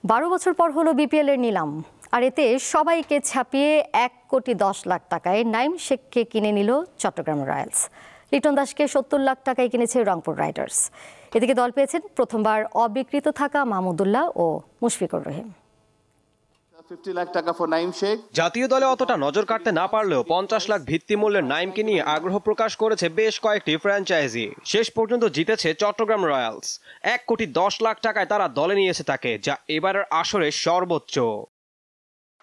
12 বছর পর হলো বিপিএল এর নিলাম, আর এতে সবাইকে ছাপিয়ে 1,10,00,000 টাকায় নাইম শেখকে কিনে নিল চট্টগ্রাম রয়্যালস। লিটন দাসকে 70 লাখ টাকায় কিনেছে রংপুর রাইডার্স। এদিকে দল পেয়েছেন প্রথমবার অবিক্রিত থাকা মাহমুদুল্লাহ ও মুশফিকুর রহিম। জাতীয় দলে অতটা নজর কাটতে না পারলেও 50 লাখ ভিত্তি মূল্যের নাইমকে নিয়ে আগ্রহ প্রকাশ করেছে বেশ কয়েকটি ফ্র্যাঞ্চাইজি। শেষ পর্যন্ত জিতেছে চট্টগ্রাম রয়্যালস। 1,10,00,000 টাকায় তারা দলে নিয়েছে তাকে, যা এবারের আসরের সর্বোচ্চ।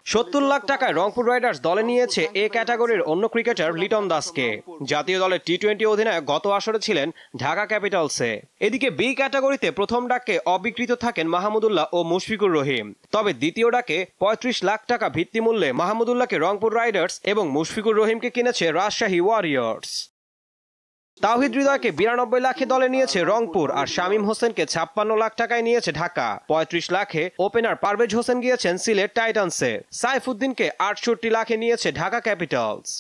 70 লাখ টাকায় রংপুর রাইডার্স দলে নিয়েছে এ ক্যাটাগরির অন্য ক্রিকেটার লিটন দাসকে। জাতীয় দলের টি-20 অধিনায়ক গত আসরে ছিলেন ঢাকা ক্যাপিটালসে। এদিকে বি ক্যাটাগরিতে প্রথম ডাকে অবিকৃত থাকেন মাহমুদুল্লাহ ও মুশফিকুর রহিম। তবে দ্বিতীয় ডাকে 35 লাখ টাকা ভিত্তিমূল্যে মাহমুদুল্লাহকে রংপুর রাইডার্স এবং মুশফিকুর রহিমকে কিনেছে রাজশাহী ওয়ারিয়র্স। তাওহিদ হৃদয়কে 92 লাখে দলে নিয়েছে রংপুর, আর শামীম হোসেনকে 56 লাখ টাকায় নিয়েছে ঢাকা। 35 লাখে ওপেনার পারভেজ হোসেন গিয়েছেন সিলেট টাইটান্সে। সাইফুদ্দিনকে 68 লাখে নিয়েছে ঢাকা ক্যাপিটালস।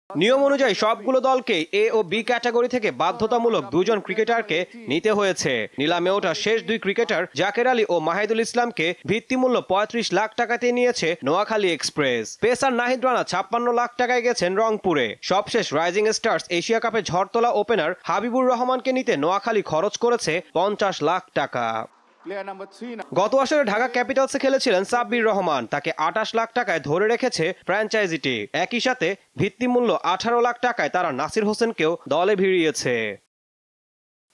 নিয়ম অনুযায়ী সবগুলো দলকে এ ও বি ক্যাটাগরি থেকে বাধ্যতামূলক 2 জন ক্রিকেটারকে নিতে হয়েছে। নিলামে ওঠা শেষ 2 ক্রিকেটার জাকের আলী ও মাহিদুল ইসলামকে ভিত্তিমূল্য 35 লাখ টাকাতে নিয়েছে নোয়াখালী এক্সপ্রেস। পেসার নাহিদ রানা 56 লাখ টাকায় গেছেন রংপুরে। সবশেষ রাইজিং স্টার্স এশিয়া কাপে ঝড় তোলা ওপেনার হাবিবুর রহমানকে নিতে নোয়াখালী খরচ করেছে 50 লাখ টাকা। গত আসরে ঢাকা ক্যাপিটালসে খেলেছিলেন সাব্বির রহমান, তাকে 28 লাখ টাকায় ধরে রেখেছে ফ্র্যাঞ্চাইজিটি। একই সাথে ভিত্তিমূল্য 18 লাখ টাকায় তারা নাসির হোসেনকেও দলে ভিড়িয়েছে।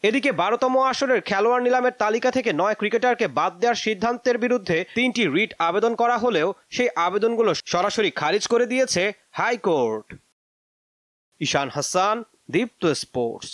এদিকে 12তম আসরের খেলোয়াড় নিলামের তালিকা থেকে 9 ক্রিকেটারকে বাদ দেওয়ার সিদ্ধান্তের বিরুদ্ধে 3টি রিট আবেদন করা হলেও সেই আবেদনগুলো সরাসরি খারিজ করে দিয়েছে হাইকোর্ট। ঈশান হাসান, দীপ্ত স্পোর্টস।